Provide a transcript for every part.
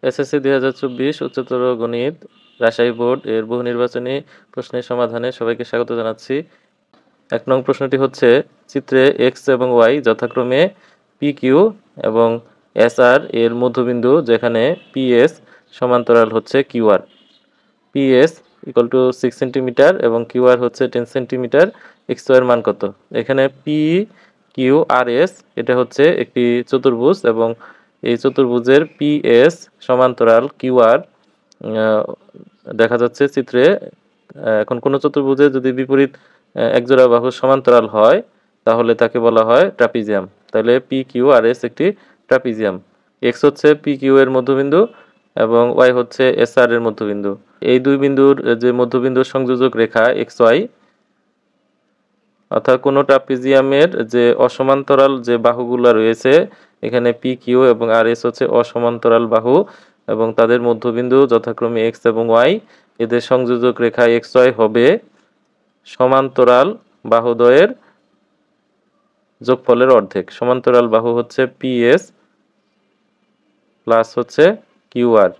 SSC 2024 উচ্চতর গণিত Rajshahi board এর বহু নির্বাচনী প্রশ্নের সমাধানে সবাইকে স্বাগত জানাচ্ছি। 1 নং প্রশ্নটি হচ্ছে, চিত্রে এক্স এবং ওয়াই যথাক্রমে পি কিউ এবং এস আর এর মধ্যবিন্দু, যেখানে পিএস সমান্তরাল হচ্ছে QR. PS equal to 6 centimetre এবং কিউআর হচ্ছে 10 সেন্টিমিটার। এক্স ওয়াই এর মান কত? এখানে পি কিউ আর এস এটা হচ্ছে একটি চতুর্ভুজ এবং এই চতুর্ভুজের পিএস সমান্তরাল কিউআর দেখা যাচ্ছে চিত্রে। এখন কোন চতুর্ভুজে যদি বিপরীত একজোড়া বাহু সমান্তরাল হয় তাহলে তাকে বলা হয় ট্রাপিজিয়াম। তাহলে পি কিউ আর এস একটি ট্রাপিজিয়াম। এক্স হচ্ছে পি কিউ এর মধ্যবিন্দু এবং ওয়াই হচ্ছে এস আর এর মধ্যবিন্দু। এই দুই বিন্দুর যে মধ্যবিন্দুর সংযোজক রেখা এক্স ওয়াই, অর্থাৎ কোনো ট্রাপিজিয়ামের যে অসমান্তরাল যে বাহুগুলো রয়েছে, এখানে পি কিউ এবং আর এস হচ্ছে অসমান্তরাল বাহু এবং তাদের মধ্যবিন্দু যথাক্রমে এক্স এবং ওয়াই। এদের সংযোজক রেখা এক্স ওয়াই হবে সমান্তরাল বাহুদ্বয়ের যোগফলের অর্ধেক। সমান্তরাল বাহু হচ্ছে পিএস প্লাস হচ্ছে কিউআর,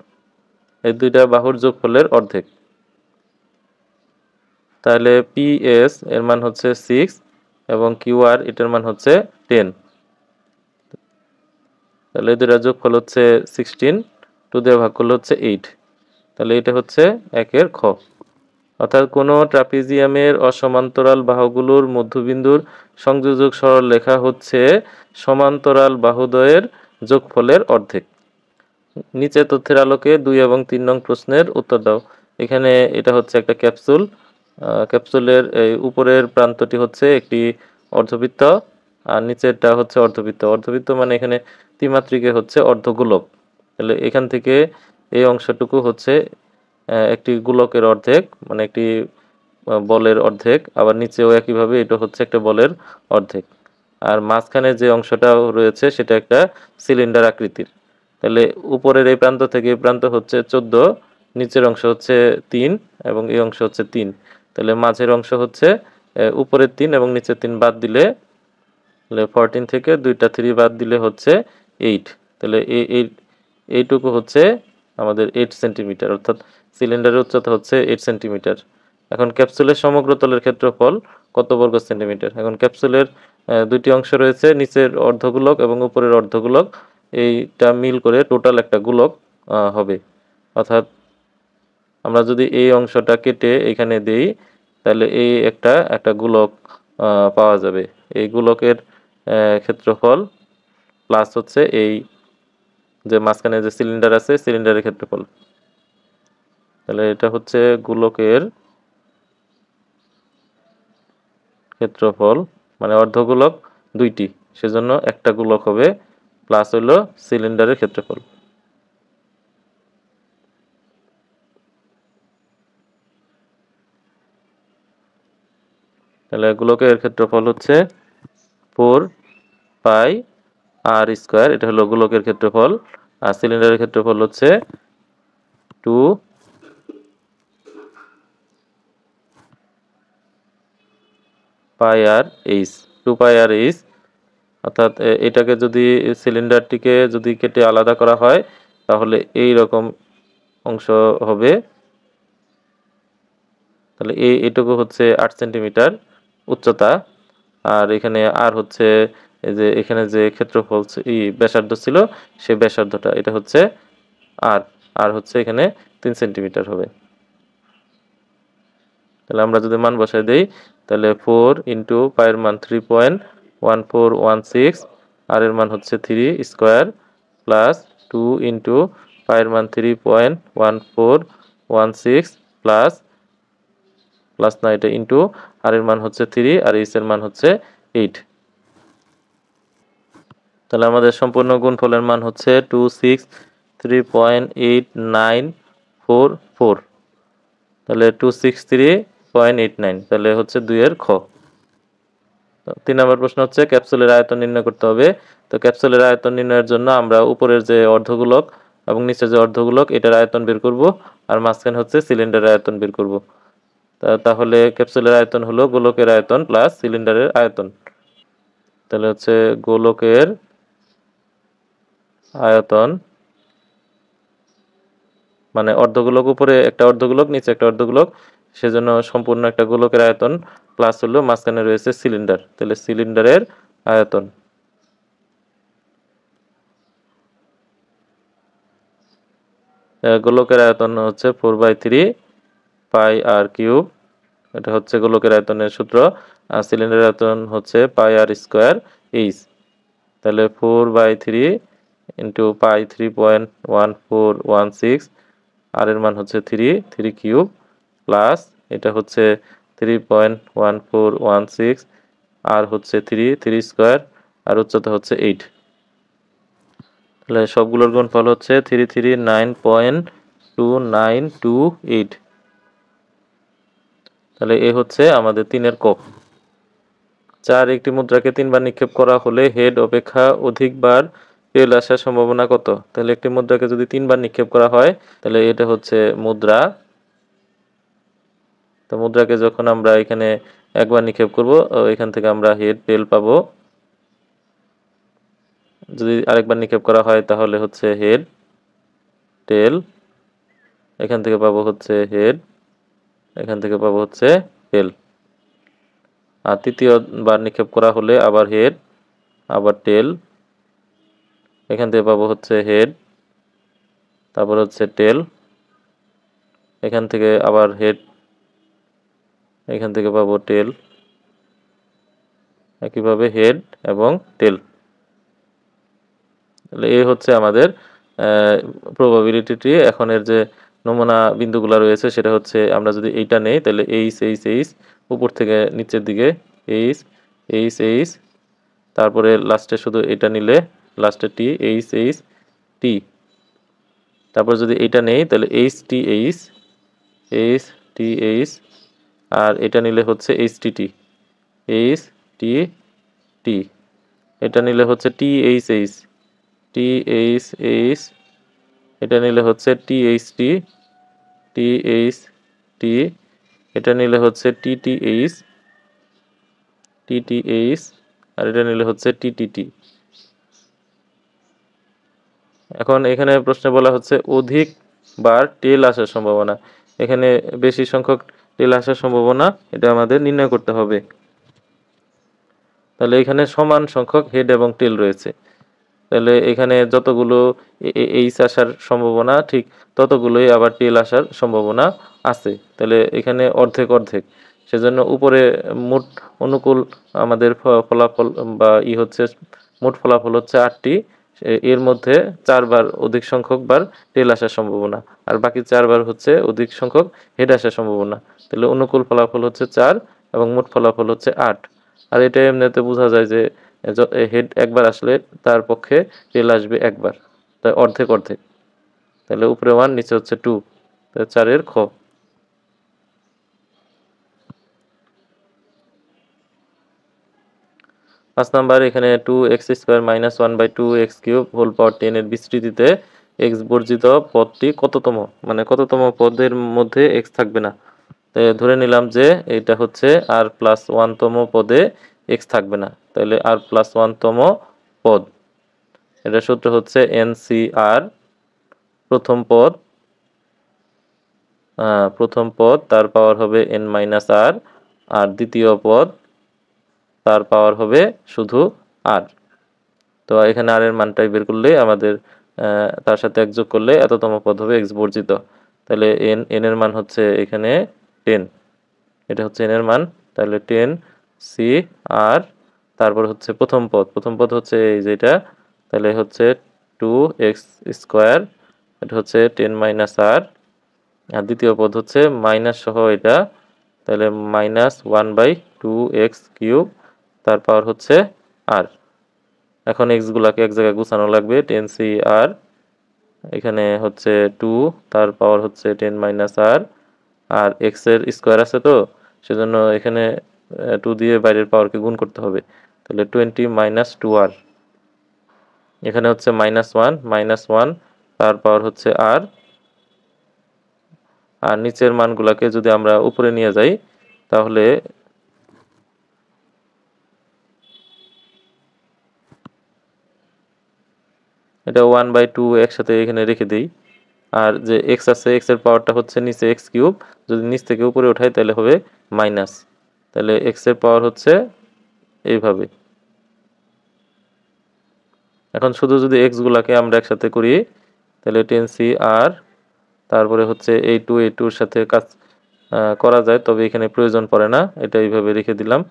এই দুইটা বাহুর যোগফলের অর্ধেক। তাহলে পিএস এর মান হচ্ছে 6 এবং কিউআর এটার মান হচ্ছে 10। তাহলে এই দুইটা যোগফল হচ্ছে 16, 2 দিয়ে ভাগ করলে হচ্ছে 8। তাহলে এটা হচ্ছে 1-এর খ। অর্থাৎ কোনো ট্রাপিজিয়ামের অসমান্তরাল বাহুগুলোর মধ্যবিন্দুর সংযোজক সরলরেখা হচ্ছে সমান্তরাল বাহুদ্বয়ের যোগফলের অর্ধেক। নিচে তথ্যের আলোকে 2 এবং 3 নং প্রশ্নের উত্তর দাও। এখানে এটা হচ্ছে একটা ক্যাপসুল। ক্যাপসুলের এই উপরের প্রান্তটি হচ্ছে একটি অর্ধবৃত্ত আর নিচেরটা হচ্ছে অর্ধবৃত্ত। অর্ধবৃত্ত মানে এখানে ত্রিমাত্রিকে হচ্ছে অর্ধগোলক। তাহলে এখান থেকে এই অংশটুকু হচ্ছে একটি গোলকের অর্ধেক, মানে একটি বলের অর্ধেক। আবার নিচেও একইভাবে এটা হচ্ছে একটা বলের অর্ধেক। আর মাঝখানে যে অংশটা রয়েছে সেটা একটা সিলিন্ডার আকৃতির। তাহলে উপরের এই প্রান্ত থেকে এই প্রান্ত হচ্ছে 14, নিচের অংশ হচ্ছে 3 এবং এই অংশ হচ্ছে 3। তাহলে মাঝের অংশ হচ্ছে উপরের 3 এবং নিচের 3 বাদ দিলে 14 থেকে 2টা 3 বাদ দিলে হচ্ছে 8। তাহলে এইটুকু হচ্ছে আমাদের 8 সেন্টিমিটার, অর্থাৎ সিলিন্ডারের উচ্চতা হচ্ছে 8 সেন্টিমিটার। এখন ক্যাপসুলের সমগ্র তলের ক্ষেত্রফল কত বর্গ সেন্টিমিটার? এখন ক্যাপসুলের দুইটি অংশ রয়েছে, নিচের অর্ধগোলক এবং উপরের অর্ধগোলক। এইটা মিল করে টোটাল একটা গোলক হবে। অর্থাৎ আমরা যদি এই অংশটা কেটে এখানে দেই তাহলে এই একটা গোলক পাওয়া যাবে। এই গোলকের ক্ষেত্রফল প্লাস হচ্ছে এই যে মাঝখানে যে সিলিন্ডার আছে সিলিন্ডারের ক্ষেত্রফল। তাহলে এটা হচ্ছে গোলকের ক্ষেত্রফল, মানে অর্ধগোলক দুইটি, সেজন্য একটা গোলক হবে, প্লাস হলো সিলিন্ডারের ক্ষেত্রফল। তাহলে গোলকের ক্ষেত্রফল হচ্ছে 4 পাই আর স্কয়ার, এটা হলো গোলকের ক্ষেত্রফল। আর সিলিন্ডারের ক্ষেত্রফল হচ্ছে 2 পাই আর এইচ, 2 পাই আর এইচ। অর্থাৎ এটাকে যদি সিলিন্ডারটিকে যদি কেটে আলাদা করা হয় তাহলে এই রকম অংশ হবে। তাহলে এইটুকু হচ্ছে 8 সেন্টিমিটার উচ্চতা। আর এখানে আর হচ্ছে এই যে এখানে যে ক্ষেত্রফল ব্যাসার্ধ ছিল সেই ব্যাসার্ধটা, এটা হচ্ছে আর হচ্ছে এখানে 3 সেন্টিমিটার হবে। তাহলে আমরা যদি মান বসাই দেই তাহলে 4 ইন্টু পায়ের মান 3.1416, আর এর মান হচ্ছে 3 স্কোয়ার, প্লাস 2 ইন্টু পায়ের মান 3.1416 প্লাস না এটা ইন্টু আর এর মান হচ্ছে 3 আর এইচ এর মান হচ্ছে 8। তাহলে আমাদের সম্পূর্ণ গুণফলের মান হচ্ছে 263.8944। তাহলে 263.89, তাহলে হচ্ছে 2-এর খ। 3 নম্বর প্রশ্ন হচ্ছে ক্যাপসুলের আয়তন নির্ণয় করতে হবে। তো ক্যাপসুলের আয়তন নির্ণয়ের জন্য আমরা উপরের যে অর্ধগোলক এবং নিচের যে অর্ধগোলক এটার আয়তন বের করব, আর মাঝখানে হচ্ছে সিলিন্ডারের আয়তন বের করব। তাহলে ক্যাপসুলের আয়তন হলো গোলকের আয়তন প্লাস সিলিন্ডারের আয়তন। তাহলে হচ্ছে গোলকের আয়তন মানে অর্ধগোলক উপরে একটা অর্ধগোলক, নিচে একটা অর্ধগোলক, সেজন্য সম্পূর্ণ একটা গোলকের আয়তন প্লাস হলো মাঝখানে রয়েছে সিলিন্ডার, তাহলে সিলিন্ডারের আয়তন। গোলকের আয়তন হচ্ছে 4/3 পাই আর কিউব, এটা হচ্ছে গোলকের আয়তনের সূত্র। আর সিলিন্ডারের আয়তন হচ্ছে পাই আর স্কোয়ার এইচ। তাহলে 4/3 ইন্টু পাই 3.1416, আর এর মান হচ্ছে 3 কিউব, প্লাস এটা হচ্ছে 3.1416, আর হচ্ছে 3 স্কোয়ার, আর উচ্চতা হচ্ছে 8। তাহলে সবগুলোর গুণফল হচ্ছে 339.2928। তাহলে এ হচ্ছে আমাদের 3-এর ক। 4 একটি মুদ্রাকে 3 বার নিক্ষেপ করা হলে হেড অপেক্ষা অধিকবার টেল আসার সম্ভাবনা কত? তাহলে একটি মুদ্রাকে যদি 3 বার নিক্ষেপ করা হয় তাহলে এটা হচ্ছে মুদ্রা। তো মুদ্রাকে যখন আমরা এখানে একবার নিক্ষেপ করব, এখান থেকে আমরা হেড টেল পাবো। যদি আরেকবার নিক্ষেপ করা হয় তাহলে হচ্ছে হেড টেল, এখান থেকে পাবো হচ্ছে হেড, এখান থেকে পাবো হচ্ছে টেল। আর তৃতীয়বার নিক্ষেপ করা হলে আবার হেড, আবার টেল, এখান থেকে পাবো হচ্ছে হেড, তারপর হচ্ছে টেল, এখান থেকে আবার হেড, এখান থেকে পাবো টেল, একইভাবে হেড এবং টেল। তাহলে এই হচ্ছে আমাদের প্রবাবিলিটি। এখন এর যে নমুনা বিন্দুগুলো রয়েছে সেটা হচ্ছে, আমরা যদি এইটা নেই তাহলে এইচ এইচ এইচ, উপর থেকে নিচের দিকে এইচ এইচ এইচ, তারপরে লাস্টে শুধু এটা নিলে লাস্টে টি, এইচ এইচ টি। তারপর যদি এটা নেই তাহলে H T H, H T H, আর এটা নিলে হচ্ছে এইচ টি টি, এইচ টি টি। এটা নিলে হচ্ছে টি H H, T H H, এটা নিলে হচ্ছে T H T, T H T, এটা নিলে হচ্ছে টি টি এইচ, টি টি এইচ, আর এটা নিলে হচ্ছে টি টি টি। এখন এখানে প্রশ্নে বলা হচ্ছে অধিক বার টেল আসার সম্ভাবনা। এখানে বেশি সংখ্যক টেল আসার সম্ভাবনা, এটা আমাদের নির্ণয় করতে হবে। তাহলে এখানে সমান সংখ্যক হেড এবং টেল রয়েছে, তাহলে এখানে যতগুলো এইচ আসার সম্ভাবনা ঠিক ততগুলোই আবার টেল আসার সম্ভাবনা আছে। তাহলে এখানে অর্ধেক অর্ধেক, সেজন্য উপরে মোট অনুকূল আমাদের ফলাফল বা হচ্ছে মোট ফলাফল হচ্ছে 8টি, এর মধ্যে 4 বার অধিক সংখ্যক বার টেল আসার সম্ভাবনা, আর বাকি 4 বার হচ্ছে অধিক সংখ্যক হেড আসার সম্ভাবনা। তাহলে অনুকূল ফলাফল হচ্ছে 4 এবং মোট ফলাফল হচ্ছে 8। আর এটা এমনিতে বোঝা যায় যে হেড একবার আসলে তার পক্ষে টেল আসবে একবার, তাই অর্ধেক অর্ধেক। তাহলে উপরে 1 নিচে হচ্ছে 2, তাহলে 4-এর খ। 5 নাম্বার, এখানে 2x² - 1/2x³ হোল পাওয়ার 10 এর বিস্তৃতিতে x বর্জিত পদটি কততম, মানে কততম পদের মধ্যে x থাকবে না। ধরে নিলাম যে এটা হচ্ছে r+1তম পদে x থাকবে না, তাহলে r+1তম পদ, এটা সূত্র হচ্ছে NCR। প্রথম পদ, তার পাওয়ার হবে n-r, আর দ্বিতীয় পদ তার পাওয়ার হবে শুধু r। তো এখানে r এর মানটাই বের করলে আমাদের তার সাথে এক যোগ করলে এততম পদ হবে x বর্জিত। তাহলে n এর মান হচ্ছে এখানে 10, এটা হচ্ছে n এর মান। তাহলে 10 CR, তারপর হচ্ছে প্রথম পদ হচ্ছে এই যেটা, তাহলে হচ্ছে 2x², এটা হচ্ছে 10 - r, আর দ্বিতীয় পদ হচ্ছে মাইনাস সহ এটা, তাহলে -1/2x³, তার পাওয়ার হচ্ছে r। এখন x গুলাকে এক জায়গায় গুছানো লাগবে, 10CR, এখানে হচ্ছে 2, তার পাওয়ার হচ্ছে 10 - r, আর x এর স্কোয়ার আছে তো সেজন্য এখানে 2 দিয়ে বাইরের পাওয়ারকে গুণ করতে হবে, তাহলে 20 - 2r, এখানে হচ্ছে -1, তার পাওয়ার হচ্ছে r। আর নিচের মানগুলাকে যদি আমরা উপরে নিয়ে যাই তাহলে এটা 1/2 একসাথে এখানে রেখে দিই, আর যে এক্স আছে এক্স এর পাওয়ারটা হচ্ছে নিচে এক্স কিউব, যদি নিচ থেকে উপরে ওঠাই তাহলে হবে মাইনাস। তাহলে এক্স এর পাওয়ার হচ্ছে এইভাবে। এখন শুধু যদি এক্স গুলাকে আমরা একসাথে করি তাহলে 10c আর তারপরে হচ্ছে এই টুর সাথে কাজ করা যায়, তবে এখানে প্রয়োজন পড়ে না, এটা এইভাবে রেখে দিলাম।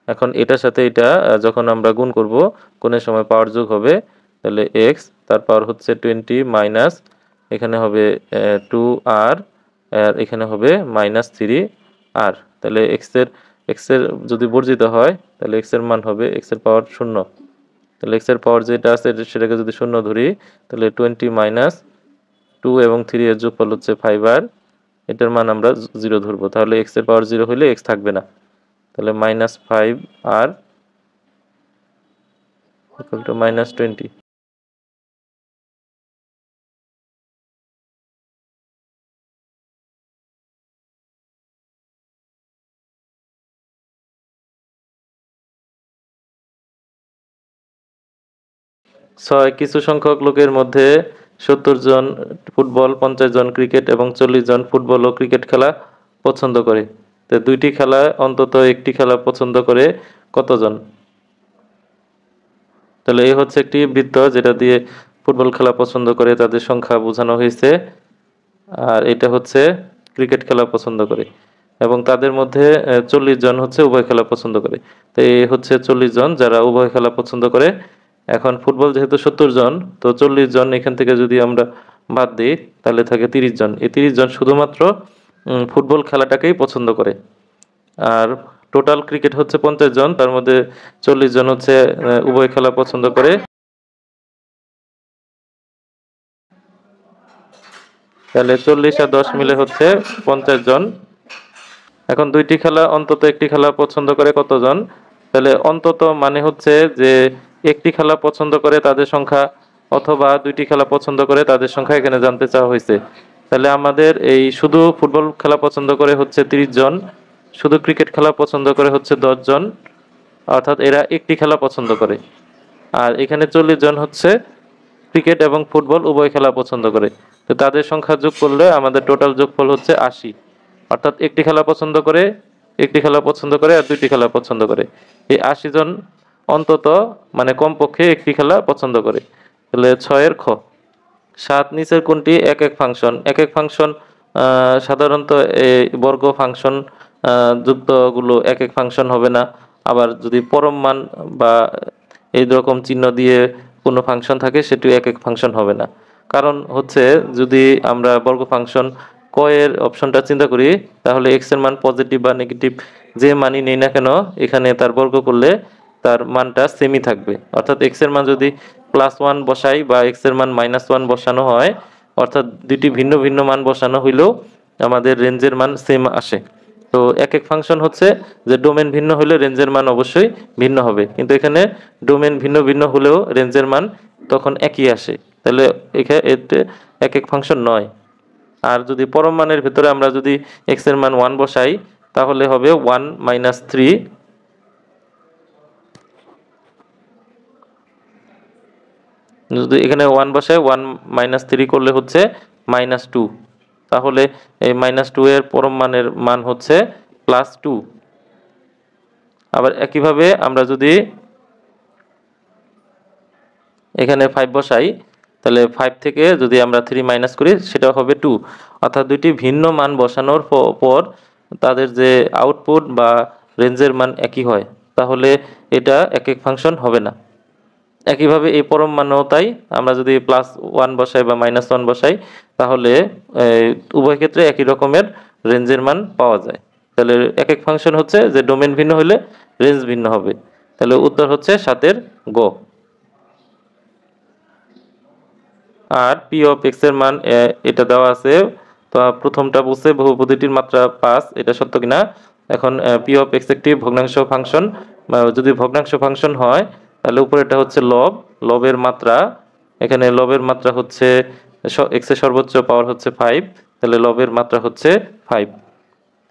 এখন এটার সাথে এটা যখন আমরা গুণ করব, গুণের সময় পাওয়ার যোগ হবে, তাহলে এক্স তার পাওয়ার হচ্ছে 20 মাইনাস এখানে হবে 2r আর এখানে হবে -3r। তাহলে এক্স এর যদি বর্জিত হয় তাহলে এক্স এর মান হবে এক্স এর পাওয়ার 0। তাহলে এক্স এর পাওয়ার যেটা আছে সেটাকে যদি 0 ধরি তাহলে 20 মাইনাস 2 এবং 3 এর যোগফল হচ্ছে 5r, এটার মান আমরা 0 ধরবো। তাহলে এক্স এর পাওয়ার 0 হলে এক্স থাকবে না, তাহলে -5r equal to -20। ছয়, কিছু সংখ্যক লোকের মধ্যে 70 জন ফুটবল, 50 জন ক্রিকেট এবং 40 জন ফুটবল ও ক্রিকেট খেলা পছন্দ করে। তো দুইটি খেলা অন্তত একটি খেলা পছন্দ করে কতজন? তাহলে এই হচ্ছে একটি বৃত্ত যেটা দিয়ে ফুটবল খেলা পছন্দ করে তাদের সংখ্যা বোঝানো হয়েছে, আর এটা হচ্ছে ক্রিকেট খেলা পছন্দ করে, এবং তাদের মধ্যে 40 জন হচ্ছে উভয় খেলা পছন্দ করে। তো এই হচ্ছে 40 জন যারা উভয় খেলা পছন্দ করে। এখন ফুটবল যেহেতু 70 জন, তো 40 জন এখান থেকে যদি আমরা বাদ দিই তাহলে থাকে 30 জন। এই 30 জন শুধুমাত্র ফুটবল খেলাটাকেই পছন্দ করে। আর টোটাল ক্রিকেট হচ্ছে 50 জন, তার মধ্যে 40 জন হচ্ছে উভয় খেলা পছন্দ করে। তাহলে 40 আর 10 মিলে হচ্ছে 50 জন। এখন দুইটি খেলা অন্তত একটি খেলা পছন্দ করে কতজন? তাহলে অন্তত মানে হচ্ছে যে একটি খেলা পছন্দ করে তাদের সংখ্যা, অথবা দুইটি খেলা পছন্দ করে তাদের সংখ্যা এখানে জানতে চাওয়া হয়েছে। তাহলে আমাদের এই শুধু ফুটবল খেলা পছন্দ করে হচ্ছে 30 জন, শুধু ক্রিকেট খেলা পছন্দ করে হচ্ছে 10 জন, অর্থাৎ এরা একটি খেলা পছন্দ করে। আর এখানে 40 জন হচ্ছে ক্রিকেট এবং ফুটবল উভয় খেলা পছন্দ করে। তো তাদের সংখ্যা যোগ করলে আমাদের টোটাল যোগফল হচ্ছে 80, অর্থাৎ একটি খেলা পছন্দ করে, একটি খেলা পছন্দ করে আর দুইটি খেলা পছন্দ করে। এই 80 জন অন্তত মানে কমপক্ষে একটি খেলা পছন্দ করে। তাহলে 6 এর খ। 7, নিচের কোনটি এক এক ফাংশন? এক এক ফাংশন সাধারণত এই বর্গ ফাংশন যুক্তগুলো এক এক ফাংশন হবে না। আবার যদি পরম মান বা এই রকম চিহ্ন দিয়ে কোনো ফাংশন থাকে সেটিও এক এক ফাংশন হবে না। কারণ হচ্ছে যদি আমরা বর্গ ফাংশন ক এর অপশনটা চিন্তা করি তাহলে এক্স এর মান পজিটিভ বা নেগেটিভ যে মানই নেই না কেন এখানে তার বর্গ করলে তার মানটা সেমই থাকবে। অর্থাৎ এক্স এর মান যদি +1 বসাই বা এক্স এর মান -1 বসানো হয়, অর্থাৎ দুটি ভিন্ন ভিন্ন মান বসানো হইলেও আমাদের রেঞ্জের মান সেম আসে। তো এক এক ফাংশন হচ্ছে যে ডোমেন ভিন্ন হলে রেঞ্জের মান অবশ্যই ভিন্ন হবে, কিন্তু এখানে ডোমেন ভিন্ন ভিন্ন হলেও রেঞ্জের মান তখন একই আসে। তাহলে এখানে এতে এক এক ফাংশন নয়। আর যদি পরম মানের ভিতরে আমরা যদি x এর মান 1 বসাই তাহলে হবে 1 - 3, যদি এখানে 1 বসাই 1 - 3 করলে হচ্ছে -2। তাহলে এই -2 এর পরম মানের মান হচ্ছে +2। আবার একইভাবে আমরা যদি এখানে 5 বসাই তাহলে 5 থেকে যদি আমরা 3 মাইনাস করি সেটা হবে 2। অর্থাৎ দুইটি ভিন্ন মান বসানোর পর তাদের যে আউটপুট বা রেঞ্জের মান একই হয়, তাহলে এটা এক এক ফাংশন হবে না। একইভাবে এই পরম মানও তাই, আমরা যদি +1 বসাই বা -1 বসাই তাহলে উভয় ক্ষেত্রে একই রকমের রেঞ্জের মান পাওয়া যায়। তাহলে এক এক ফাংশন হচ্ছে যে ডোমেন ভিন্ন হলে রেঞ্জ ভিন্ন হবে। তাহলে উত্তর হচ্ছে 7 এর গ। আর পি অফ এক্স এর মান এটা দেওয়া আছে। তো প্রথমটা বলছে বহুপদীটির মাত্রা 5, এটা সত্য কিনা। এখন পি অফ এক্স একটি ভগ্নাংশ ফাংশন, যদি ভগ্নাংশ ফাংশন হয় তাহলে উপরেটা হচ্ছে লব, লবের মাত্রা, এখানে লবের মাত্রা হচ্ছে এক্স এর সর্বোচ্চ পাওয়ার হচ্ছে 5, তাহলে লবের মাত্রা হচ্ছে 5।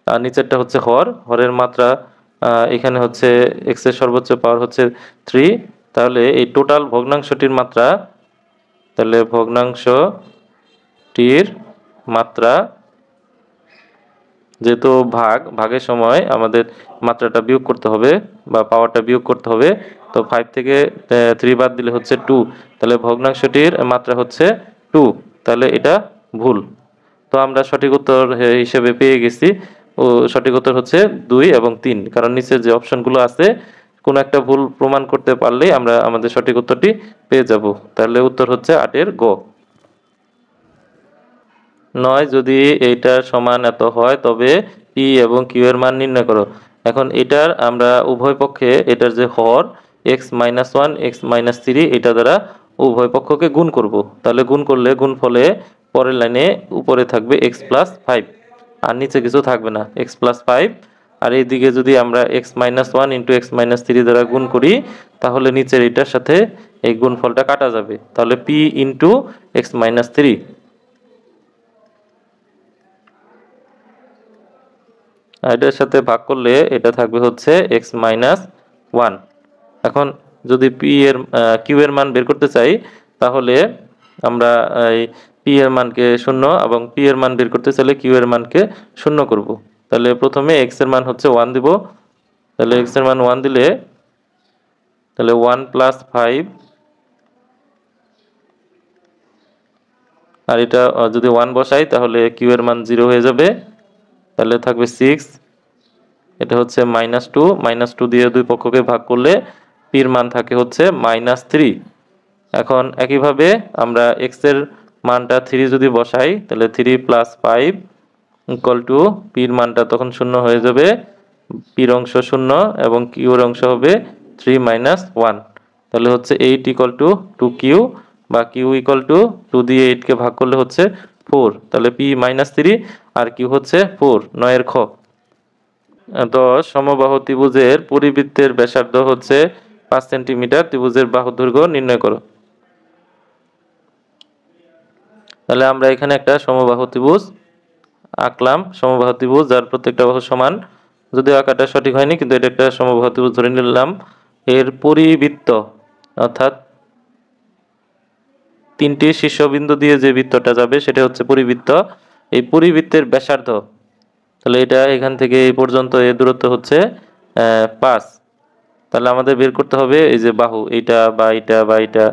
আর নিচেরটা হচ্ছে হর, হরের মাত্রা এখানে হচ্ছে এক্স এর সর্বোচ্চ পাওয়ার হচ্ছে 3, তাহলে এই টোটাল ভগ্নাংশটির মাত্রা, তাহলে ভগ্নাংশটির মাত্রা, যেহেতু ভাগের সময় আমাদের মাত্রাটা বিয়োগ করতে হবে বা পাওয়ারটা বিয়োগ করতে হবে, তো 5 থেকে 3 বাদ দিলে হচ্ছে 2, তাহলে ভগ্নাংশটির মাত্রা হচ্ছে 2, তাহলে এটা ভুল। তো আমরা সঠিক উত্তর হিসেবে পেয়ে গেছি, ও সঠিক উত্তর হচ্ছে 2 এবং 3, কারণ নিচে যে অপশনগুলো আছে কোনো একটা ভুল প্রমাণ করতে পারলেই আমরা আমাদের সঠিক উত্তরটি পেয়ে যাব। তাহলে উত্তর হচ্ছে 8-এর গ। 9 যদি এইটার সমান এত হয় তবে পি এবং কিউ এর মান নির্ণয় করো। এখন এটার আমরা উভয় পক্ষে এটার যে হর x-1 x-3 এটা দ্বারা উভয় পক্ষকে গুণ করব। তাহলে গুণ করলে গুণফলে পরের লাইনে উপরে থাকবে x+5 আর নিচে কিছু থাকবে না, x+5, আর এইদিকে যদি আমরা x-1 ইন্টু x-3 দ্বারা গুণ করি তাহলে নিচের এটার সাথে এই গুণফলটা কাটা যাবে, তাহলে p ইন্টু x-3, এটার সাথে ভাগ করলে এটা থাকবে হচ্ছে x-1। এখন যদি কিউ এর মান বের করতে চাই তাহলে আমরা এই পি এর মানকে 0 এবং পি এর মান বের করতে চাইলে কিউ এর মানকে 0 করব। তাহলে প্রথমে এক্স এর মান হচ্ছে 1 দিব, তাহলে এক্স এর মান 1 দিলে তাহলে 1 + 5, আর এটা যদি 1 বসাই তাহলে কিউ এর মান 0 হয়ে যাবে, তাহলে থাকবে 6, এটা হচ্ছে -2, -2 দিয়ে দুই পক্ষকে ভাগ করলে পির মান থাকে হচ্ছে -3। এখন একইভাবে আমরা এক্স এর মানটা 3 যদি বসাই তাহলে 3 + 5 = পির মানটা তখন 0 হয়ে যাবে, পির অংশ 0 এবং কিউর অংশ হবে 3 - 1, তাহলে হচ্ছে 8 = 2q বা q = 2 দিয়ে 8 কে ভাগ করলে হচ্ছে 4, তাহলে p -3 আর q হচ্ছে 4, 9 এর খ। 10 সমবাহু ত্রিভুজের পরিবৃত্তের ব্যাসার্ধ হচ্ছে 5 সেন্টিমিটার, ত্রিভুজের বাহু দৈর্ঘ্য নির্ণয় করো। তাহলে আমরা এখানে একটা সমবাহু ত্রিভুজ আঁকলাম, সমবাহু ত্রিভুজ যার প্রত্যেকটা বাহু সমান, যদিও আঁকাটা সঠিক হয়নি কিন্তু এটা একটা সমবাহু ত্রিভুজ ধরে নিলাম। এর পরিবৃত্ত অর্থাৎ 3টি শীর্ষবিন্দু দিয়ে যে বৃত্তটা যাবে সেটা হচ্ছে পরিবৃত্ত। এই পরিবৃত্তের ব্যাসার্ধ, তাহলে এটা এখান থেকে এই পর্যন্ত এর দূরত্ব হচ্ছে 5, তাহলে আমাদের বের করতে হবে এই যে বাহু, এইটা বা এইটা বা এইটা,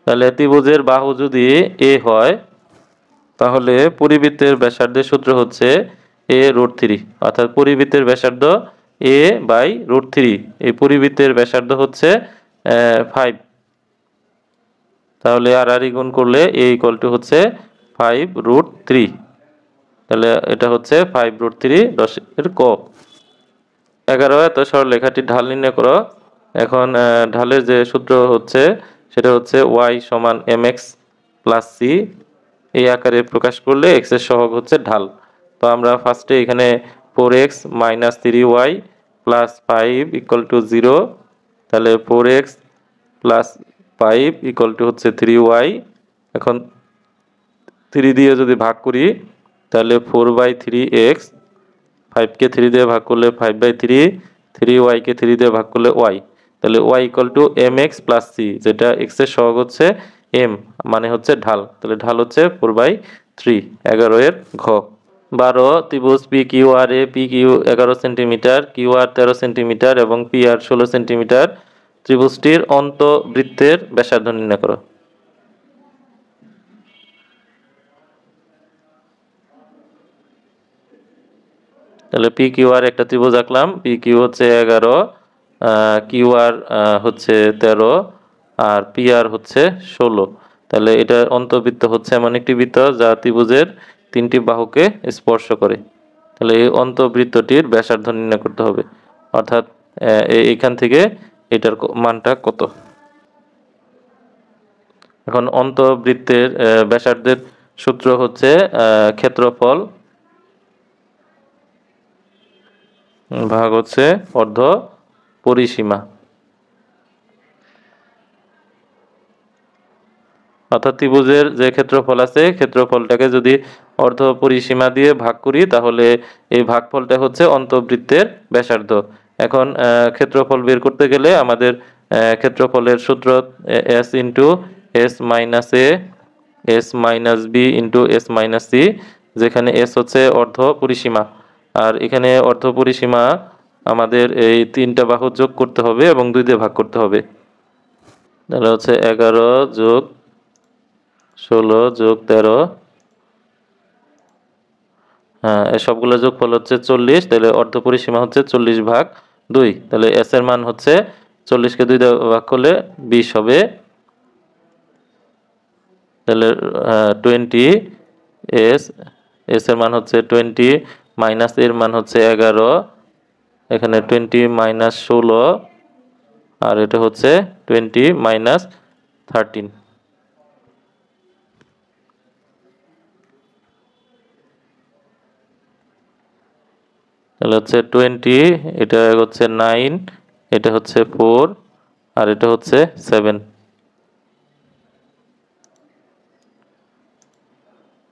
তাহলে ত্রিভুজের বাহু যদি এ হয় তাহলে পরিবৃত্তের ব্যাসার্ধের সূত্র হচ্ছে a√3, অর্থাৎ পরিবৃত্তের ব্যাসার্ধ a/√3, এই পরিবৃত্তের ব্যাসার্ধ হচ্ছে 5, তাহলে আর গুণ করলে a = হচ্ছে 5√3, তাহলে এটা হচ্ছে 5√3, 10 এর ক। 11 এত সরলরেখাটির ঢাল নির্ণয় করো। এখন ঢালের যে সূত্র হচ্ছে সেটা হচ্ছে y = mx + c, এই আকারে প্রকাশ করলে x এর সহগ হচ্ছে ঢাল। তো আমরা ফার্স্টে এখানে 4x - 3y + 5 = 0, তাহলে 4x + 5 = হচ্ছে 3y। এখন 3 দিয়ে যদি ভাগ করি তাহলে 4/3x, 5 কে 3 দিয়ে ভাগ করলে 5/3, 3y কে 3 দিয়ে ভাগ করলে y, তাহলে y = mx + c, যেটা x এর সহগ হচ্ছে m মানে হচ্ছে ঢাল, তাহলে ঢাল হচ্ছে 4/3। 11 এর ঘ। 12 ত্রিভুজ PQR এ PQ 11 সেন্টিমিটার, QR 13 সেন্টিমিটার এবং PR 16 সেন্টিমিটার, ত্রিভুজটির অন্তবৃত্তের ব্যাসার্ধ নির্ণয় করো। তাহলে PQR একটা ত্রিভুজ আঁকলাম, PQ হচ্ছে 11, QR হচ্ছে 13 আর PR হচ্ছে 16, তাহলে এটার অন্তবৃত্ত হচ্ছে এমন একটি বৃত্ত যা ত্রিভুজের 3টি বাহুকে স্পর্শ করে। তাহলে এই অন্তবৃত্তটির ব্যাসার্ধ নির্ণয় করতে হবে, অর্থাৎ এখান থেকে এটার মানটা কত। এখন অন্তবৃত্তের ব্যাসার্ধের সূত্র হচ্ছে ক্ষেত্রফল ভাগ হচ্ছে অর্ধ পরিসীমা, অর্থাৎ ত্রিভুজের যে ক্ষেত্রফল আছে ক্ষেত্রফলটাকে যদি অর্ধ পরিসীমা দিয়ে ভাগ করি তাহলে এই ভাগফলটা হচ্ছে অন্তবৃত্তের ব্যাসার্ধ। এখন ক্ষেত্রফল বের করতে গেলে আমাদের ক্ষেত্রফলের সূত্র s into s minus a s minus b into s minus c, যেখানে এস হচ্ছে অর্ধ পরিসীমা আর এখানে অর্ধ পরিসীমা আমাদের এই তিনটা বাহু যোগ করতে হবে এবং 2 দিয়ে ভাগ করতে হবে। তাহলে হচ্ছে 11 যোগ 16 যোগ 13, হ্যাঁ এই সবগুলো যোগফল হচ্ছে 40। তাহলে অর্ধ পরিসীমা হচ্ছে 40/2। তাহলে এস এর মান হচ্ছে 40কে 2 দিয়ে ভাগ করলে 20 হবে। তাহলে 20 এস, এস এর মান হচ্ছে 20 মাইনাস এর মান হচ্ছে 11, এখানে 20 মাইনাস 16 আর এটা হচ্ছে 20 মাইনাস 13। তাহলে হচ্ছে 20, এটা হচ্ছে 9, এটা হচ্ছে 4 আর এটা হচ্ছে 7।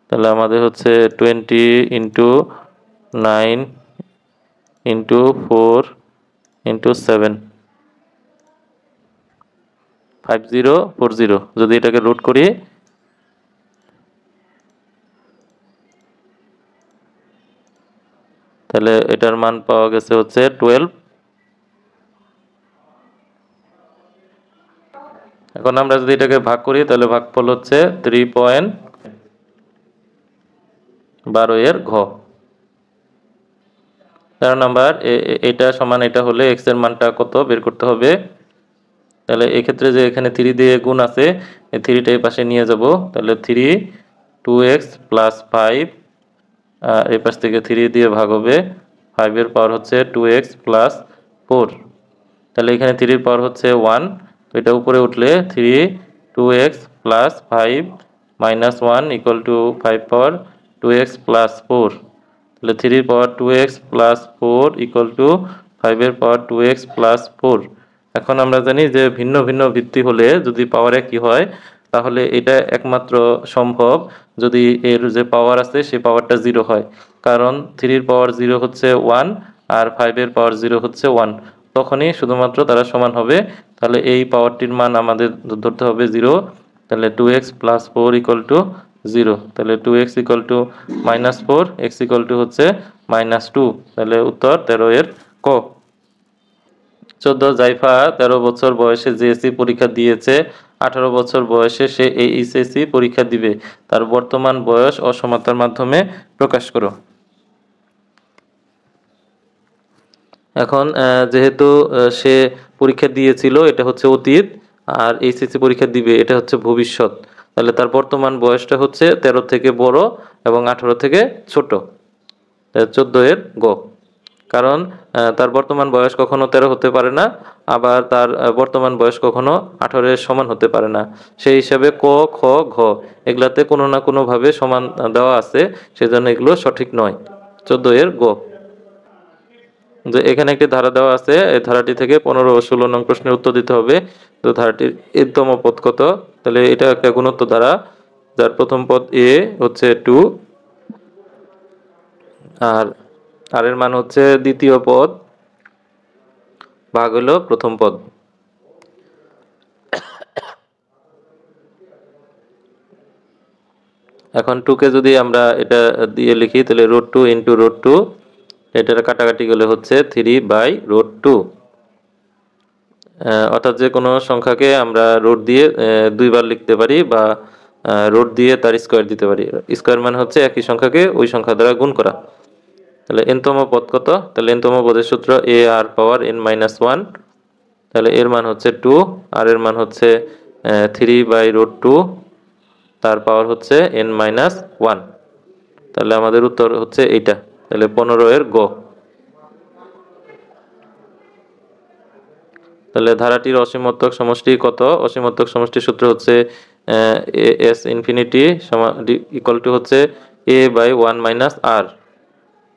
তাহলে আমাদের হচ্ছে 20 ইন্টু 9 ইন্টু 4 ইন্টু 7, 5040। যদি এটাকে রুট করি তাহলে এটার মান পাওয়া গেছে হচ্ছে 12। এখন আমরা যদি এটাকে ভাগ করি তাহলে ভাগফল হচ্ছে 3.12 এর ঘ। 13 নাম্বার, এটা সমান এটা হলে x এর মানটা কত বের করতে হবে। তাহলে এক্ষেত্রে যে এখানে 3 দিয়ে গুণ আছে, এই 3টা এই পাশে নিয়ে যাব। তাহলে 3 2x প্লাস 5, এই পাশ থেকে 3 দিয়ে ভাগ হবে, 5 এর পাওয়ার হচ্ছে 2x প্লাস 4। তাহলে এখানে 3 এর পাওয়ার হচ্ছে 1, তো এটা উপরে উঠলে 3 2x plus 5 minus 1 equal to 5 power 2x plus 4। তাহলে 3 পাওয়ার 2x প্লাস 4 ইকুয়াল টু 5 এর পাওয়ার 2x প্লাস 4। এখন আমরা জানি যে ভিন্ন ভিন্ন ভিত্তি হলে যদি পাওয়ার একই হয় তাহলে এটা একমাত্র সম্ভব যদি এর যে পাওয়ার আছে সেই পাওয়ারটা 0 হয়। কারণ 3 এর পাওয়ার 0 হচ্ছে 1 আর 5 এর পাওয়ার 0 হচ্ছে 1, তখনই শুধুমাত্র তারা সমান হবে। তাহলে এই পাওয়ারটির মান আমাদের ধরতে হবে 0। তাহলে 2x প্লাস 4 ইকুয়াল টু 0। তাহলে 2x equal to -4, x equal to হচ্ছে -2। তাহলে উত্তর 13 এর ক। 14 জাইফা 13 বছর বয়সে জেএসসি পরীক্ষা দিয়েছে, 18 বছর বয়সে সে এইচএসসি পরীক্ষা দিবে, তার বর্তমান বয়স অসমতার মাধ্যমে প্রকাশ করো। এখন যেহেতু সে পরীক্ষা দিয়েছিল এটা হচ্ছে অতীত আর এইচএসসি পরীক্ষা দিবে এটা হচ্ছে ভবিষ্যৎ, তাহলে তার বর্তমান বয়সটা হচ্ছে 13 থেকে বড় এবং 18 থেকে ছোট। 14 এর গ। কারণ তার বর্তমান বয়স কখনো 13 হতে পারে না, আবার তার বর্তমান বয়স কখনো 18 এর সমান হতে পারে না। সেই হিসাবে ক খ ঘ এগুলাতে কোনো না কোনো ভাবে সমান দেওয়া আছে, সেজন্য এগুলো সঠিক নয়। 14 এর গ। যে এখানে একটি ধারা দেওয়া আছে, এই ধারাটি থেকে 15 ও 16 নং প্রশ্নের উত্তর দিতে হবে। তো ধারাটির এতম পদ কত? তাহলে এটা একটা গুণোত্তর ধারা, যার প্রথম পদ a হচ্ছে 2 আর আর এর মান হচ্ছে দ্বিতীয় পদ ভাগ হলো প্রথম পদ। এখন 2 কে যদি আমরা এটা দিয়ে লিখি তাহলে √2 ইন্টু √2, এটার কাটাকাটি গেলে হচ্ছে 3/√2। অর্থাৎ যে কোনো সংখ্যাকে আমরা রুট দিয়ে 2 বার লিখতে পারি বা রুট দিয়ে তার স্কোয়ার দিতে পারি। স্কোয়ার মানে হচ্ছে একই সংখ্যাকে ওই সংখ্যা দ্বারা গুণ করা। তাহলে এনতম পদ কত? তাহলে এনতম পদের সূত্র a r পাওয়ার n-1। তাহলে এর মান হচ্ছে 2 আর এর মান হচ্ছে 3/√2, তার পাওয়ার হচ্ছে n-1। তাহলে আমাদের উত্তর হচ্ছে এইটা। তাহলে 15 এর গ। তাহলে ধারাটির অসীমত্বক সমষ্টি কত? অসীমত্বক সমষ্টির সূত্র হচ্ছে s ইনফিনিটি ইকুয়াল টু হচ্ছে a/1 - r।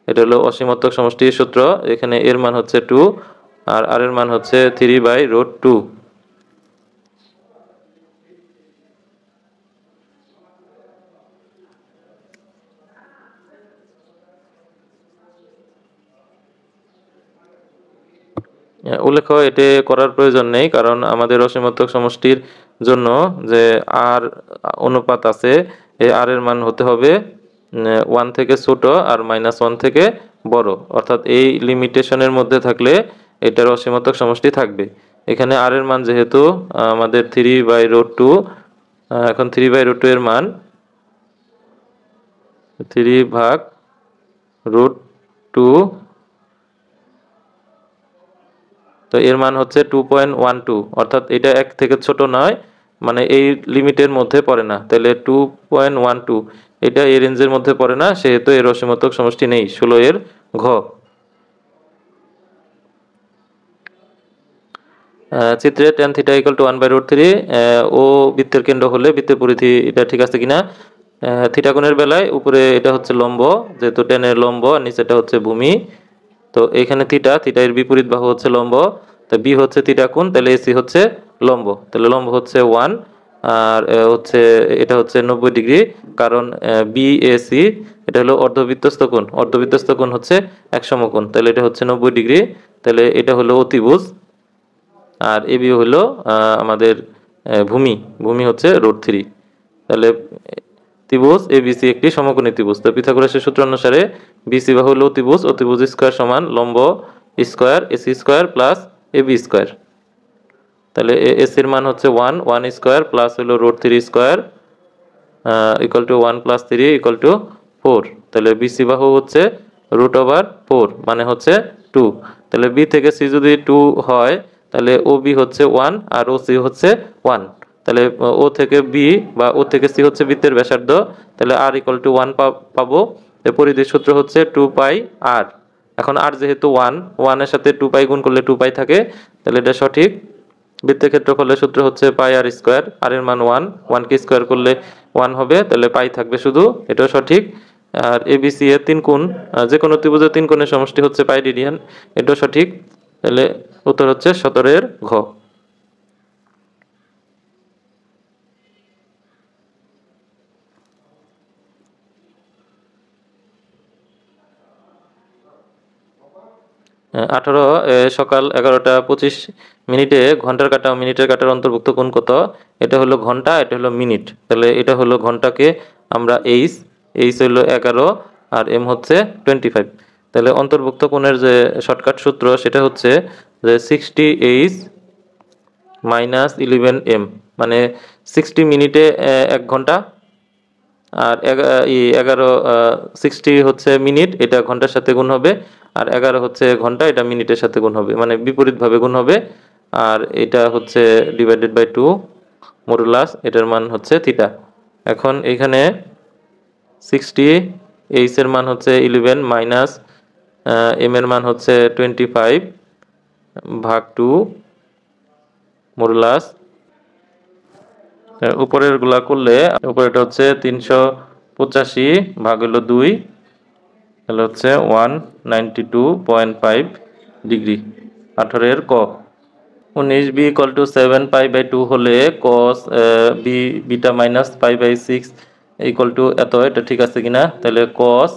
এটা হলো অসীমত্বক সমষ্টির সূত্র। এখানে এর মান হচ্ছে 2 আর r এর মান হচ্ছে 3/√2। উল্লেখ্য এটি করার প্রয়োজন নেই, কারণ আমাদের অসীমাত্মক সমষ্টির জন্য যে আর অনুপাত আছে, এই আর এর মান হতে হবে 1 থেকে ছোট আর -1 থেকে বড়, অর্থাৎ এই লিমিটেশনের মধ্যে থাকলে এটার অসীমাত্মক সমষ্টি থাকবে। এখানে আর এর মান যেহেতু আমাদের 3/√2, এখন 3/√2 এর মান 3/√2, তো এর মান হচ্ছে 2.12, অর্থাৎ এটা 1 থেকে ছোট নয়, মানে এই লিমিটের মধ্যে পড়ে না, তাহলে 2.12 এটা এই রেঞ্জের মধ্যে পড়ে না, সেহেতু এর অসীমাত্মক সমষ্টি নেই। 16 এর ঘ। চিত্রে tan θ = 1/√3 ও বৃত্তের কেন্দ্র হলে বৃত্তের পরিধি এটা ঠিক আছে কিনা। থিটা কোণের বেলায় উপরে এটা হচ্ছে লম্ব, যেহেতু tan এর লম্ব, আর নিচেটা হচ্ছে ভূমি। তো এখানে থিটা এর বিপরীত বাহু হচ্ছে লম্ব, তো বি হচ্ছে থিটা কোণ, তাহলে এসি হচ্ছে লম্ব, তাহলে লম্ব হচ্ছে 1, আর হচ্ছে এটা হচ্ছে 90 ডিগ্রি, কারণ বি এ সি এটা হলো অর্ধবৃত্তস্থ কোণ, অর্ধবৃত্তস্থ কোণ হচ্ছে এক সমকোণ, তাহলে এটা হচ্ছে 90 ডিগ্রি, তাহলে এটা হলো অতিভুজ। আর এবি হলো আমাদের ভূমি, ভূমি হচ্ছে √3। তাহলে ত্রিভুজ এবিসি একটি সমকোণী ত্রিভুজ। তো পিথাগোরাসের সূত্র অনুসারে বিসি বাহু হলো অতিভুজ, অতিভুজ স্কয়ার সমান লম্ব square AC square plus AB square. তাহলে এসি এর মান হচ্ছে 1, 1 স্কয়ার প্লাস হলো √3 স্কয়ার ইকুয়াল টু 1 + 3 = 4। তাহলে বিসি বাহু হচ্ছে √4, মানে হচ্ছে 2। তাহলে বি থেকে সি যদি 2 হয়, তাহলে ও বি হচ্ছে 1 আর ও সি হচ্ছে 1। তাহলে ও থেকে বি বা ও থেকে সি হচ্ছে বৃত্তের ব্যাসার্ধ, তাহলে r = 1 পাবো। পরিধির সূত্র হচ্ছে 2πr। এখন r যেহেতু 1, 1 এর সাথে 2π গুণ করলে 2π থাকে, তাহলে এটা সঠিক। বৃত্তের ক্ষেত্রফলের সূত্র হচ্ছে πr², r এর মান 1, 1 কে স্কয়ার করলে 1 হবে, তাহলে পাই থাকবে শুধু, এটাও সঠিক। আর এবিসি এর তিন কোণ, যে কোনো ত্রিভুজের তিন কোণের সমষ্টি হচ্ছে পাই রেডিয়ান, এটাও সঠিক। তাহলে উত্তর হচ্ছে 17 এর ঘ। 18 সকাল 11টা 25 ঘন্টার কাঁটা ও মিনিটের কাঁটার অন্তর্ভুক্ত কোণ কত? এটা হলো ঘন্টা, এটা হলো মিনিট, তাহলে এটা হলো ঘন্টাকে আমরা এইচ হলো 11 আর এম হচ্ছে 25। তাহলে অন্তর্ভুক্ত কোণের যে শর্টকাট সূত্র সেটা হচ্ছে যে 60H - 11M, মানে 60 মিনিটে 1 ঘন্টা, আর 60 হচ্ছে মিনিট, এটা ঘন্টার সাথে গুণ হবে, আর 11 হচ্ছে ঘন্টা, এটা মিনিটের সাথে গুণ হবে, মানে বিপরীতভাবে গুণ হবে। আর এটা হচ্ছে /2 মডুলাস, এটার মান হচ্ছে থিটা। এখন এখানে 60 এইচ এর মান হচ্ছে 11 মাইনাস এম এর মান হচ্ছে 25 ভাগ 2 মডুলাস উপরের গুলা করলে উপরেটা হচ্ছে 385 ভাগ হলো 2, তাহলে হচ্ছে 192.5 ডিগ্রি। 18 এর ক। 19b = 7π/2 হলে cos বি বিটা মাইনাস π/6 এত, এটা ঠিক আছে কিনা। তাহলে cos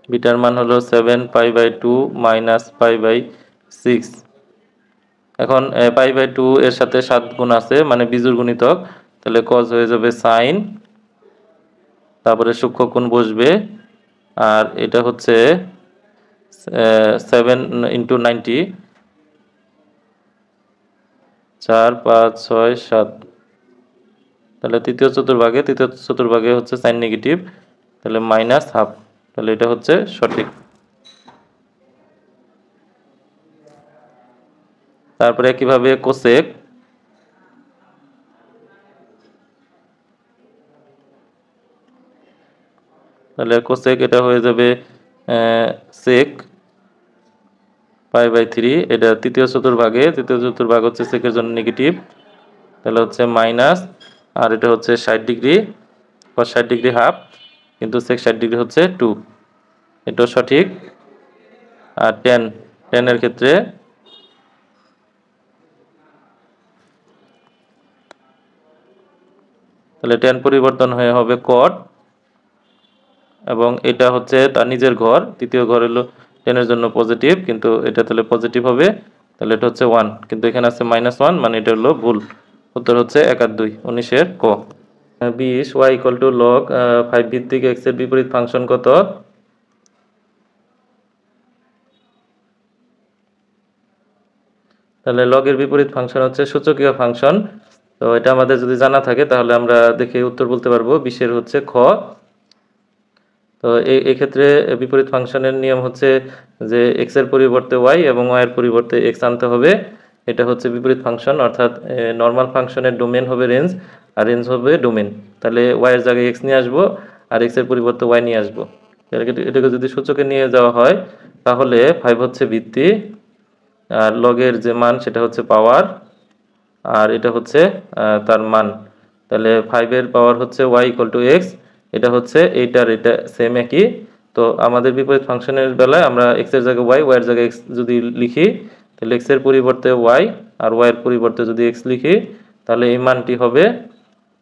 বিটার মান হলো 7π/2 মাইনাস π/6। এখন π/2 এর সাথে 7 গুণ আছে, মানে বিজোড় গুণিতক, তাহলে cos হয়ে যাবে sin, তারপরে সূক্ষ্ম কোণ বসবে, আর এটা হচ্ছে 7 × 90, 4 5 6 7, তাহলে তৃতীয় চতুর্ভাগে হচ্ছে সাইন নেগেটিভ, তাহলে -½ তাহলে এটা হচ্ছে সঠিক। তারপরে কিভাবে কোসেক, তাহলে কোসেক এটা হয়ে যাবে সেক π/3, এটা তৃতীয় চতুর্ভাগ হচ্ছে সেকের জন্য নেগেটিভ, তাহলে হচ্ছে মাইনাস, আর এটা হচ্ছে 60 ডিগ্রি, 60 ডিগ্রি হাফ, কিন্তু সেক 60 ডিগ্রি হচ্ছে 2, এটাও সঠিক। আর tan এর ক্ষেত্রে তাহলে tan পরিবর্তন হয়ে হবে cot, এবং এটা হচ্ছে তার নিজের ঘর, তৃতীয় ঘর হলো 10 এর জন্য পজিটিভ, কিন্তু এটা তাহলে পজিটিভ হবে, তাহলে এটা হচ্ছে 1, কিন্তু এখানে আছে -1, মানে এটা হলো ভুল। উত্তর হচ্ছে 1 আর 2, 19 এর ক। 20 y = log 5 ভিত্তিক x এর বিপরীত ফাংশন কত? তাহলে log এর বিপরীত ফাংশন হচ্ছে সূচকীয় ফাংশন। তো এটা আমাদের যদি জানা থাকে তাহলে আমরা দেখে উত্তর বলতে পারবো। 20 এর হচ্ছে খ। তো এই ক্ষেত্রে বিপরীত ফাংশনের নিয়ম হচ্ছে যে x এর পরিবর্তে y এবং y এর পরিবর্তে x আনতে হবে। এটা হচ্ছে বিপরীত ফাংশন, অর্থাৎ নর্মাল ফাংশনের ডোমেন হবে রেঞ্জ আর রেঞ্জ হবে ডোমেন। তাহলে y এর জায়গায় x নিয়ে আসবো আর x এর পরিবর্তে y নিয়ে আসবো। এটাকে যদি সূচকে নিয়ে যাওয়া হয় তাহলে 5 হচ্ছে ভিত্তি, আর লগের যে মান সেটা হচ্ছে পাওয়ার, আর এটা হচ্ছে তার মান। তাহলে 5 এর পাওয়ার হচ্ছে y = x, এটা হচ্ছে এইটার এটা সেম একই। তো আমাদের বিপরীত ফাংশনের বেলায় আমরা x এর জায়গায় y, y এর জায়গায় x যদি লিখি তাহলে x এর পরিবর্তে y আর y এর পরিবর্তে যদি x লিখি তাহলে এই মানটি হবে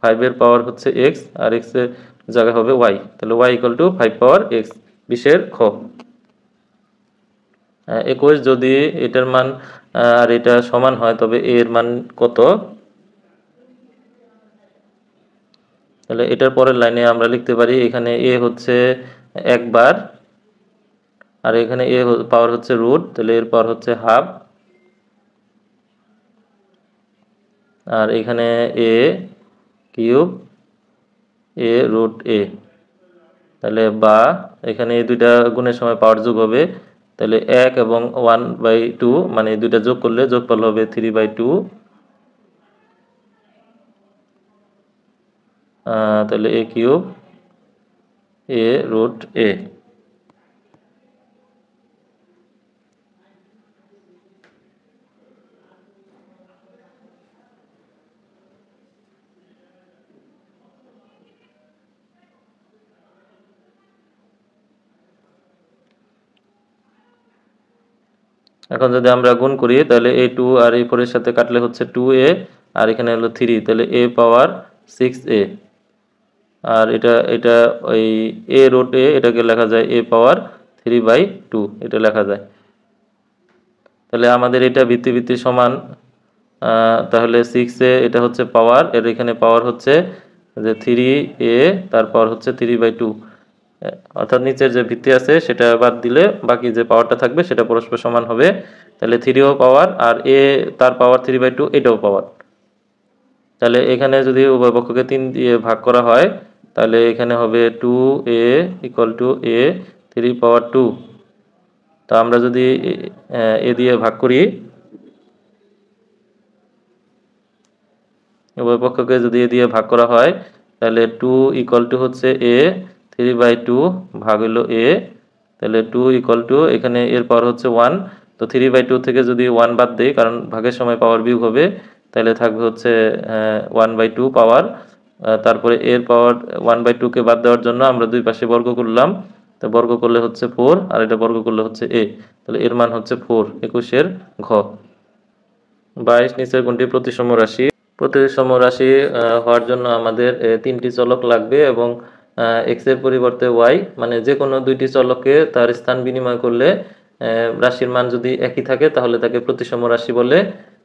5 এর পাওয়ার হচ্ছে x আর x এর জায়গায় হবে y, তাহলে y = 5 পাওয়ার x। 20 এর খ। 21 যদি এটার মান আর এটা সমান হয় তবে a এর মান কত? তাহলে এটার পরের লাইনে আমরা লিখতে পারি এখানে a হচ্ছে একবার, আর এখানে a পাওয়ার হচ্ছে রুট, তাহলে এর পাওয়ার হচ্ছে হাফ, আর এখানে a cube a root a। তাহলে বা এখানে এই দুইটা গুণের সময় পাওয়ার যোগ হবে, তাহলে 1 এবং 1/2, মানে এই দুইটা যোগ করলে যোগফল হবে 3/2। তাহলে a cube a root a। এখন যদি আমরা গুণ করি তাহলে এই 2 আর এই 4 এর সাথে কাটলে হচ্ছে 2a, আর এখানে হলো 3, তাহলে a পাওয়ার 6a। আর এটা এটা ওই a রুট a, এটাকে লেখা যায় a পাওয়ার 3/2, এটা লেখা যায়। তাহলে আমাদের এটা ভিত্তি ভিত্তি সমান, তাহলে 6a এটা হচ্ছে পাওয়ার, এর এখানে পাওয়ার হচ্ছে যে 3a, তার পাওয়ার হচ্ছে 3/2, অর্থাৎ নিচের যে ভিত্তি আছে সেটা বাদ দিলে বাকি যে পাওয়ারটা থাকবে সেটা পরস্পর সমান হবে। তাহলে 3ও পাওয়ার আর a তার পাওয়ার 3/2, এটাও পাওয়ার। তাহলে এখানে যদি উভয় পক্ষকে 3 দিয়ে ভাগ করা হয় তাহলে এখানে হবে 2a = a 3 পাওয়ার 2। তো আমরা যদি a দিয়ে ভাগ করি, উভয় পক্ষকে যদি a দিয়ে ভাগ করা হয় তাহলে 2 = হচ্ছে a 3/2 ভাগ হলো a, তাহলে 2 = এখানে এর পাওয়ার হচ্ছে 1, তো 3/2 থেকে যদি 1 বাদ দেই কারণ ভাগের সময় পাওয়ার বিয়োগ হবে, তাহলে থাকবে হচ্ছে 1/2 পাওয়ার। তারপরে এর পাওয়ার 1/2 কে বাদ দেওয়ার জন্য আমরা দুই পাশে বর্গ করলাম, তো বর্গ করলে হচ্ছে 4 আর এটা বর্গ করলে হচ্ছে a, তাহলে এর মান হচ্ছে 4। 21 এর ঘ। 22 নিচের কোনটি প্রতিসম রাশি? প্রতিসম রাশি হওয়ার জন্য আমাদের 3টি চলক লাগবে এবং x এর পরিবর্তে y, মানে যে কোনো দুইটি চলককে তার স্থান বিনিময় করলে রাশির মান যদি একই থাকে তাহলে তাকে প্রতিসম রাশি বলে।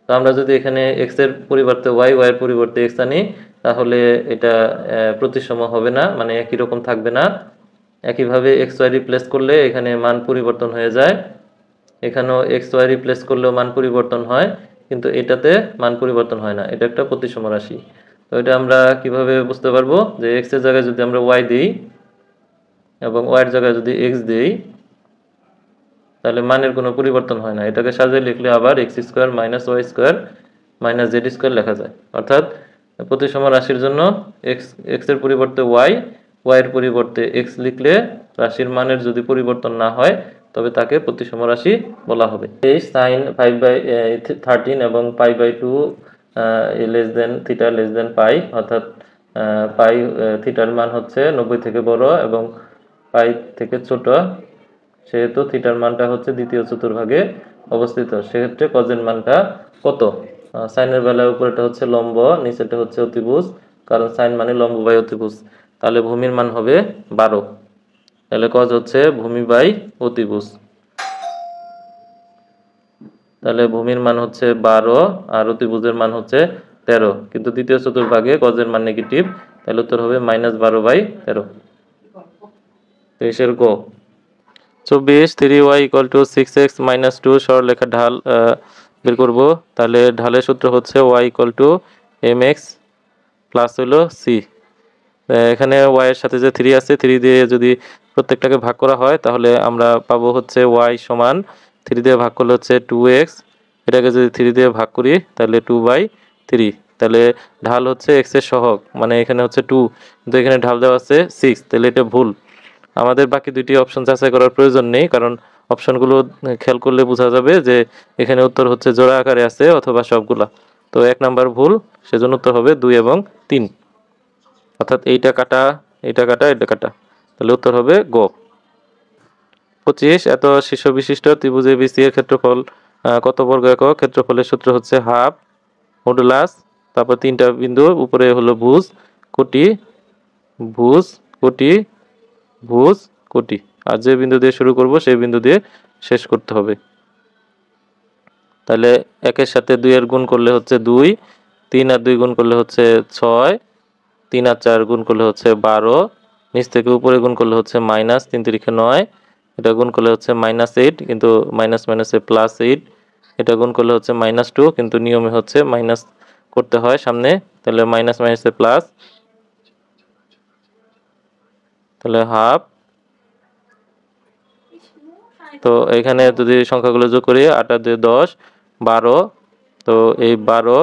তো আমরা যদি এখানে x এর পরিবর্তে y, y এর পরিবর্তে x আনি তাহলে এটা প্রতিসম হবে না, মানে একই রকম থাকবে না। একইভাবে x y রিপ্লেস করলে এখানে মান পরিবর্তন হয়ে যায়, এখানেও x y রিপ্লেস করলেও মান পরিবর্তন হয়, কিন্তু এটাতে মান পরিবর্তন হয় না। এটা একটা প্রতিসম রাশি। তো এটা আমরা কিভাবে বুঝতে পারবো যে x এর জায়গায় যদি আমরা y দিই এবং y এর জায়গায় যদি x দিই তাহলে মানের কোনো পরিবর্তন হয় না। এটাকে সাজিয়ে লিখলে আবার x² - y² - z² লেখা যায়। অর্থাৎ প্রতিসম রাশির জন্য x এর পরিবর্তে y, y এর পরিবর্তে x লিখলে রাশির মানের যদি পরিবর্তন না হয় তবে তাকে প্রতিসম রাশি বলা হবে। এই sin 5/13 এবং π/2 θ π, অর্থাৎ পাই থিটার মান হচ্ছে 90 থেকে বড় এবং পাই থেকে ছোট, সেহেতু থিটার মানটা হচ্ছে দ্বিতীয় চতুর্ভাগে অবস্থিত। সেক্ষেত্রে কজের মানটা কত? সাইনের বেলায় উপরেটা হচ্ছে লম্ব, নিচেটা হচ্ছে অতিভুজ, কারণ সাইন মানে লম্ব বাই অতিভুজ। তাহলে ভূমির মান হবে 12। তাহলে কজ হচ্ছে ভূমি বাই অতিভুজ। তাহলে ভূমির মান হচ্ছে 12 আর অতিভুজের মান হচ্ছে 13, কিন্তু দ্বিতীয় চতুর্ভাগে গজের মান নেগেটিভ, তাহলে উত্তর হবে -12/13। 23 গ। 24 3y = 6x - 2 সরলরেখার ঢাল বের করব। তাহলে ঢালের সূত্র হচ্ছে y = mx প্লাস হলো c। এখানে y এর সাথে যে 3 আছে, 3 দিয়ে যদি প্রত্যেকটাকে ভাগ করা হয় তাহলে আমরা পাবো হচ্ছে y সমান 3 দিয়ে ভাগ করলে হচ্ছে 2x, এটাকে যদি 3 দিয়ে ভাগ করি তাহলে 2/3। তাহলে ঢাল হচ্ছে x এর সহগ, মানে এখানে হচ্ছে 2 কিন্তু এখানে ঢাল দেওয়া আছে 6, তাহলে এটা ভুল। আমাদের বাকি দুইটি অপশন যাচাই করার প্রয়োজন নেই, কারণ অপশনগুলো খেয়াল করলে বোঝা যাবে যে এখানে উত্তর হচ্ছে জোড়া আকারে আছে অথবা সবগুলা। তো 1 নাম্বার ভুল, সেজন্য উত্তর হবে 2 এবং 3, অর্থাৎ এইটা কাটা, এইটা কাটা, এটা কাটা, তাহলে উত্তর হবে গ। 25 এত শীর্ষ বিশিষ্ট ত্রিভুজ এবিসি এর ক্ষেত্রফল কত বর্গ একক? ক্ষেত্রফলের সূত্র হচ্ছে হাফ মডুলাস, তারপর 3টা বিন্দু, উপরে হলো ভুজ, কোটি, ভুজ, কোটি, ভুজ, কোটি, আর যে বিন্দু দিয়ে শুরু করব সেই বিন্দু দিয়ে শেষ করতে হবে। তাহলে 1 এর সাথে 2 এর গুণ করলে হচ্ছে 2, 3 আর 2 গুণ করলে হচ্ছে 6, 3 আর 4 গুণ করলে হচ্ছে 12, নিচ থেকে উপরে গুণ করলে হচ্ছে -3 3 9, এটা গুণ করলে হচ্ছে -8, কিন্তু মাইনাস মাইনাসে +8, এটা গুণ করলে হচ্ছে -2, কিন্তু নিয়মে হচ্ছে মাইনাস করতে হয় সামনে, তাহলে মাইনাস মাইনাসে প্লাস, তাহলে হাফ। তো এখানে যদি সংখ্যাগুলো যোগ করি 8 আর 2 10, 12, তো এই 12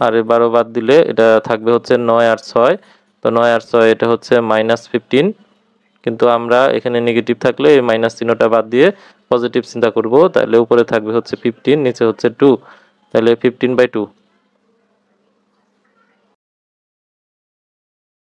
আর এই 12 বাদ দিলে এটা থাকবে হচ্ছে 9 আর 6, তো 9 আর 6 এটা হচ্ছে -15, কিন্তু আমরা এখানে নেগেটিভ থাকলে এই মাইনাস চিহ্নটা বাদ দিয়ে পজিটিভ চিন্তা করব, তাহলে উপরে থাকবে হচ্ছে 15, নিচে হচ্ছে 2, তাহলে 15/2।